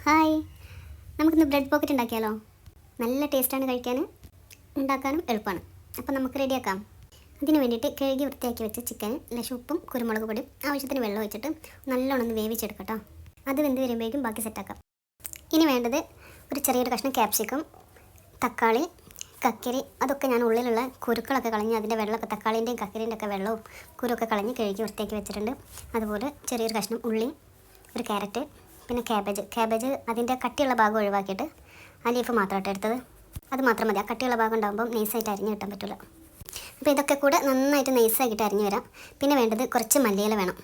Hi. നമുക്കിന്ന് bread pocket ഉണ്ടാക്കിയാലോ? നല്ല ടേസ്റ്റാണ് കഴിക്കാൻ, ഉണ്ടാക്കാനും എളുപ്പമാണ്. അപ്പോൾ നമുക്ക് റെഡിയാക്കാം. അതിന് വേണ്ടിയിട്ട് കഴുകി വൃത്തിയാക്കി വെച്ച ചിക്കൻ ലേശം ഉപ്പും കുരുമുളക് പൊടിയും ആവശ്യത്തിന് വെള്ളം ഒഴിച്ചിട്ട് നല്ലോണം ഒന്ന് വേവിച്ചെടുക്കട്ടോ. അത് വെന്ത് വരുമ്പോഴേക്കും ബാക്കി സെറ്റാക്കാം. ഇനി വേണ്ടത് ഒരു ചെറിയൊരു കഷ്ണം ക്യാപ്സിക്കം, തക്കാളി, കക്കരി. അതൊക്കെ ഞാൻ ഉള്ളിലുള്ള കുരുക്കളൊക്കെ കളഞ്ഞ് അതിൻ്റെ വെള്ളമൊക്കെ തക്കാളീൻ്റെയും കക്കരിൻ്റെ ഒക്കെ വെള്ളവും കുരുവൊക്കെ കളഞ്ഞ് കഴുകി വൃത്തിയാക്കി വെച്ചിട്ടുണ്ട്. അതുപോലെ ചെറിയൊരു കഷ്ണം ഉള്ളി, ഒരു ക്യാരറ്റ്, പിന്നെ ക്യാബേജ് അതിൻ്റെ കട്ടിയുള്ള ഭാഗം ഒഴിവാക്കിയിട്ട് ആ ലീഫ് മാത്രമായിട്ട് എടുത്തത്. അത് മാത്രം മതി. ആ കട്ടിയുള്ള ഭാഗം ഉണ്ടാകുമ്പോൾ നൈസായിട്ട് അരിഞ്ഞ് കിട്ടാൻ പറ്റില്ല. അപ്പോൾ ഇതൊക്കെ കൂടെ നന്നായിട്ട് നൈസാക്കിയിട്ട് അരിഞ്ഞ് വരാം. പിന്നെ വേണ്ടത് കുറച്ച് മല്ലിയില വേണം.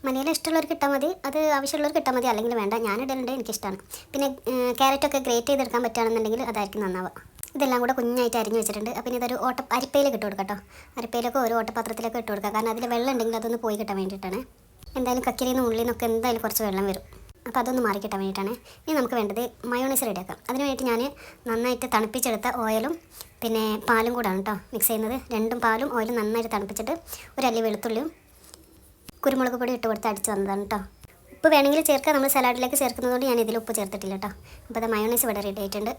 മല്ലിയില ഇഷ്ടമുള്ളവർക്ക് ഇട്ടാൽ മതി, അത് ആവശ്യമുള്ളവർക്ക് ഇട്ടാൽ മതി, അല്ലെങ്കിൽ വേണ്ട. ഞാൻ ഇടലുണ്ട്, എനിക്കിഷ്ടമാണ്. പിന്നെ ക്യാരറ്റൊക്കെ ഗ്രേറ്റ് ചെയ്തെടുക്കാൻ പറ്റുകയാണെന്നുണ്ടെങ്കിൽ അതായിരിക്കും നന്നാവുക. ഇതെല്ലാം കൂടെ കുഞ്ഞായിട്ട് അരിഞ്ഞ് വെച്ചിട്ടുണ്ട്. അപ്പോൾ ഇനി ഇതൊരു അരിപ്പയിലേക്ക് ഇട്ട് കൊടുക്കാം കേട്ടോ. അരിപ്പയിലൊക്കെ ഒരു ഓട്ടപാത്രത്തിലേക്ക് ഇട്ട് കൊടുക്കുക. കാരണം അതിൽ വെള്ളം ഉണ്ടെങ്കിൽ അതൊന്ന് പോയി കിട്ടാൻ വേണ്ടിയിട്ടാണ്. എന്തായാലും കക്കരിയിൽ നിന്ന് ഉള്ളിൽ നിന്നൊക്കെ എന്തായാലും കുറച്ച് വെള്ളം വരും. അപ്പോൾ അതൊന്ന് മാറിക്കിട്ടാൻ വേണ്ടിയിട്ടാണ്. ഇനി നമുക്ക് വേണ്ടത് മയോണൈസ് റെഡിയാക്കാം. അതിന് വേണ്ടിയിട്ട് ഞാൻ നന്നായിട്ട് തണുപ്പിച്ചെടുത്ത ഓയിലും പിന്നെ പാലും കൂടാണ് കേട്ടോ മിക്സ് ചെയ്യുന്നത്. രണ്ടും പാലും ഓയിലും നന്നായിട്ട് തണുപ്പിച്ചിട്ട് ഒരു അല്ലി വെളുത്തുള്ളിയും കുരുമുളക് പൊടി ഇട്ട് കൊടുത്ത് അടിച്ച് വന്നതാണ് കേട്ടോ. ഉപ്പ് വേണമെങ്കിൽ ചേർക്കുക. നമ്മൾ സലാഡിലേക്ക് ചേർക്കുന്നതുകൊണ്ട് ഞാൻ ഇതിൽ ഉപ്പ് ചേർത്തിട്ടില്ല കേട്ടോ. അപ്പോൾ അത് മയോണൈസ് ഇവിടെ റെഡി ആയിട്ടുണ്ട്.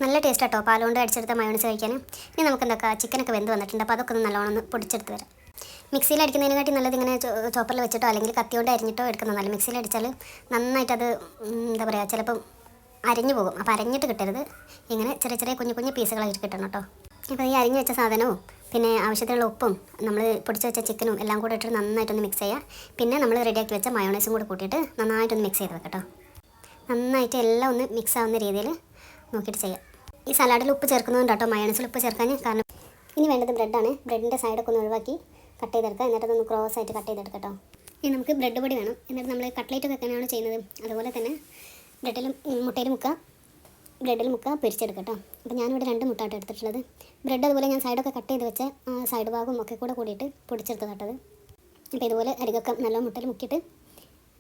നല്ല ടേസ്റ്റ് കേട്ടോ പാലുകൊണ്ട് അടിച്ചെടുത്ത മയോണൈസ് കഴിക്കാൻ. ഇനി നമുക്ക് എന്താക്കാം, ചിക്കനൊക്കെ വെന്ത് വന്നിട്ടുണ്ട്. അപ്പോൾ അതൊക്കെ ഒന്ന് നല്ലോണം ഒന്ന് പൊടിച്ചെടുത്ത് വരാം. മിക്സിയിൽ അടിക്കുന്നതിനെക്കാട്ടി നല്ലത് ഇങ്ങനെ ചോപ്പറിൽ വെച്ചിട്ടോ അല്ലെങ്കിൽ കത്തിയോണ്ട് അരിഞ്ഞിട്ടോ എടുക്കുന്നത് നല്ല. മിക്സിയിൽ അടിച്ചാൽ നന്നായിട്ടത് എന്താ പറയുക, ചിലപ്പം അരിഞ്ഞു പോകും. അപ്പോൾ അരിഞ്ഞിട്ട് കിട്ടരുത്, ഇങ്ങനെ ചെറിയ ചെറിയ കുഞ്ഞു കുഞ്ഞു പീസുകളായിട്ട് കിട്ടണം കേട്ടോ. അപ്പോൾ ഈ അരിഞ്ഞു വെച്ച സാധനവും പിന്നെ ആവശ്യത്തിനുള്ള ഉപ്പും നമ്മൾ പൊടിച്ച് വെച്ച ചിക്കനും എല്ലാം കൂടെ ഇട്ടിട്ട് നന്നായിട്ടൊന്ന് മിക്സ് ചെയ്യുക. പിന്നെ നമ്മൾ റെഡിയാക്കി വെച്ച മയോണൈസും കൂടെ കൂട്ടിയിട്ട് നന്നായിട്ടൊന്ന് മിക്സ് ചെയ്ത് വെക്കാം കേട്ടോ. നന്നായിട്ട് എല്ലാം ഒന്ന് മിക്സ് ആവുന്ന രീതിയിൽ നോക്കിയിട്ട് ചെയ്യാം. ഈ സലാഡിൽ ഉപ്പ് ചേർക്കുന്നതുകൊണ്ട് കേട്ടോ മയോണൈസിൽ ഉപ്പ് ചേർക്കാൻ കാരണം. ഇനി വേണ്ടത് ബ്രെഡാണ്. ബ്രെഡിൻ്റെ സൈഡൊക്കെ ഒന്ന് ഒഴിവാക്കി കട്ട് ചെയ്തെടുക്കുക. എന്നിട്ടതൊന്ന് ക്രോസ് ആയിട്ട് കട്ട് ചെയ്തെടുക്കാം കേട്ടോ. ഇനി നമുക്ക് ബ്രെഡ് പൊടി വേണം. എന്നിട്ട് നമ്മൾ കട്ട്ലേറ്റ് വെക്കാനാണ് ചെയ്യുന്നത്. അതുപോലെ തന്നെ മുട്ടയിൽ മുക്കുക പൊരിച്ചെടുക്കുക കേട്ടോ. അപ്പോൾ ഞാനിവിടെ 2 മുട്ടയായിട്ട് എടുത്തിട്ടുള്ളത്. ബ്രെഡ് അതുപോലെ ഞാൻ സൈഡൊക്കെ കട്ട് ചെയ്ത് വെച്ച് സൈഡ് ഭാഗം ഒക്കെ കൂടെ കൂടിയിട്ട് പൊടിച്ചെടുത്ത് കേട്ടത്. അപ്പോൾ ഇതുപോലെ അരികൊക്കെ നല്ല മുട്ടയിൽ മുക്കിയിട്ട്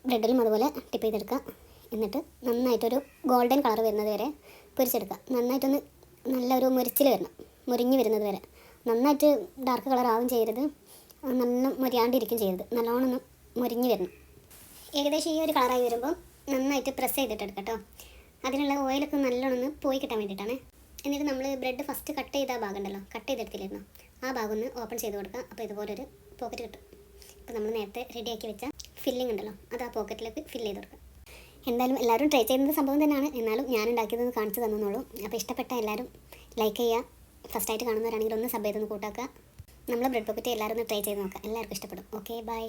ബ്രെഡിലും അതുപോലെ ടിപ്പ് ചെയ്തെടുക്കുക. എന്നിട്ട് നന്നായിട്ടൊരു ഗോൾഡൻ കളർ വരുന്നത് വരെ പൊരിച്ചെടുക്കുക. നന്നായിട്ടൊന്ന് നല്ലൊരു മുരിഞ്ഞ് വരുന്നത് വരെ. നന്നായിട്ട് ഡാർക്ക് കളർ ആവും ചെയ്യരുത്, നല്ല മൊരിയാണ്ടിരിക്കും ചെയ്യരുത്. നല്ലോണം ഒന്ന് മൊരിഞ്ഞ് വരണം. ഏകദേശം ഈ ഒരു കളറായി വരുമ്പോൾ നന്നായിട്ട് പ്രസ് ചെയ്തിട്ട് എടുക്കാം കേട്ടോ. അതിനുള്ള ഓയിലൊക്കെ നല്ലോണം ഒന്ന് പോയി കിട്ടാൻ വേണ്ടിയിട്ടാണ്. എന്നിട്ട് നമ്മൾ ബ്രെഡ് ഫസ്റ്റ് കട്ട് ചെയ്ത ആ ഭാഗം ഉണ്ടല്ലോ, കട്ട് ചെയ്തെടുത്തില്ലായിരുന്നു, ആ ഭാഗം ഒന്ന് ഓപ്പൺ ചെയ്ത് കൊടുക്കുക. അപ്പോൾ ഇതുപോലൊരു പോക്കറ്റ് കിട്ടും. അപ്പോൾ നമ്മൾ നേരത്തെ റെഡിയാക്കി വെച്ച ഫില്ലിംഗ് ഉണ്ടല്ലോ, അത് ആ പോക്കറ്റിലേക്ക് ഫില്ല് ചെയ്ത് കൊടുക്കുക. എന്തായാലും എല്ലാവരും ട്രൈ ചെയ്യുന്നത് സംഭവം തന്നെയാണ്. എന്നാലും ഞാൻ ഉണ്ടാക്കിയതെന്ന് കാണിച്ചു തന്നുള്ളൂ. അപ്പോൾ ഇഷ്ടപ്പെട്ട എല്ലാവരും ലൈക്ക് ചെയ്യുക. ഫസ്റ്റായിട്ട് കാണുന്നവരാണെങ്കിൽ ഒന്ന് സബ് ചെയ്തൊന്ന് കൂട്ടാക്കുക. നമ്മൾ ബ്രെഡ് പോക്കറ്റ് എല്ലാവരും ഒന്ന് ട്രൈ ചെയ്ത് നോക്കുക. എല്ലാവർക്കും ഇഷ്ടപ്പെടും. Okay, by.